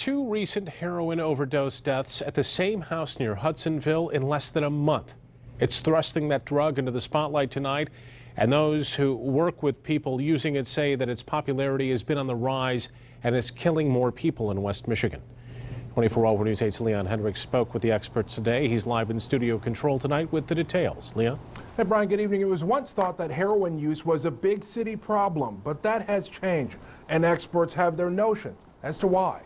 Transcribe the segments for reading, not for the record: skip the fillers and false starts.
two recent heroin overdose deaths at the same house near Hudsonville in less than a month. It's thrusting that drug into the spotlight tonight, and those who work with people using it say that its popularity has been on the rise and is killing more people in West Michigan. 24-Hour News 8's Leon Hendricks spoke with the experts today. He's live in studio control tonight with the details. Leon? Hey, Brian, good evening. It was once thought that heroin use was a big city problem, but that has changed, and experts have their notions as to why.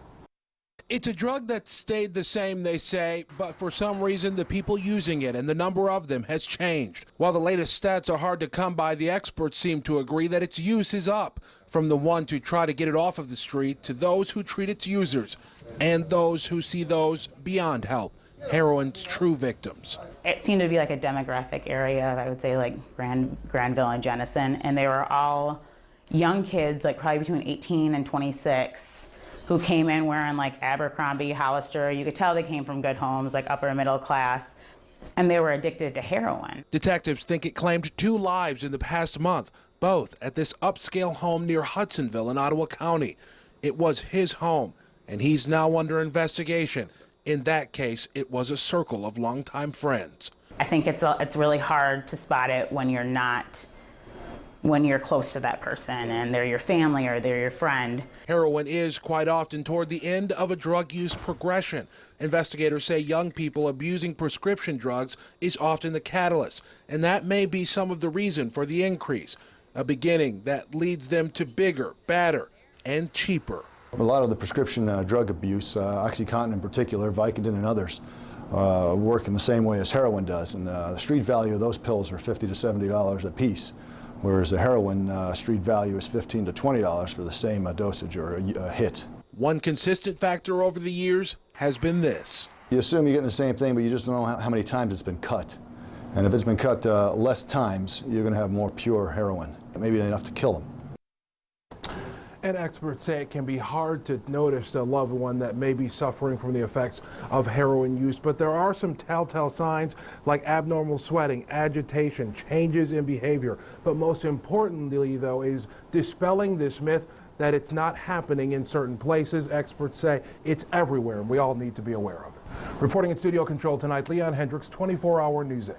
It's a drug that stayed the same, they say, but for some reason the people using it and the number of them has changed. While the latest stats are hard to come by, the experts seem to agree that its use is up, from the ones who try to get it off of the street to those who treat its users and those who see those beyond help, heroin's true victims. It seemed to be like a demographic area, I would say like Granville and Jenison, and they were all young kids, like probably between 18 and 26, who came in wearing like Abercrombie, Hollister. You could tell they came from good homes, like upper middle class, and they were addicted to heroin. Detectives think it claimed 2 lives in the past month, both at this upscale home near Hudsonville in Ottawa County. It was his home, and he's now under investigation. In that case, it was a circle of longtime friends. I think it's really hard to spot it when you're close to that person and they're your family or they're your friend. Heroin is quite often toward the end of a drug use progression. Investigators say young people abusing prescription drugs is often the catalyst, and that may be some of the reason for the increase, a beginning that leads them to bigger, badder, and cheaper. A lot of the prescription drug abuse, OxyContin in particular, Vicodin and others, work in the same way as heroin does, and the street value of those pills are $50 to $70 a piece, whereas the heroin street value is $15 to $20 for the same dosage or a hit. One consistent factor over the years has been this. You assume you're getting the same thing, but you just don't know how many times it's been cut. And if it's been cut less times, you're going to have more pure heroin, maybe enough to kill them. And experts say it can be hard to notice a loved one that may be suffering from the effects of heroin use, but there are some telltale signs like abnormal sweating, agitation, changes in behavior. But most importantly, though, is dispelling this myth that it's not happening in certain places. Experts say it's everywhere, and we all need to be aware of it. Reporting in studio control tonight, Leon Hendricks, 24-Hour News 8.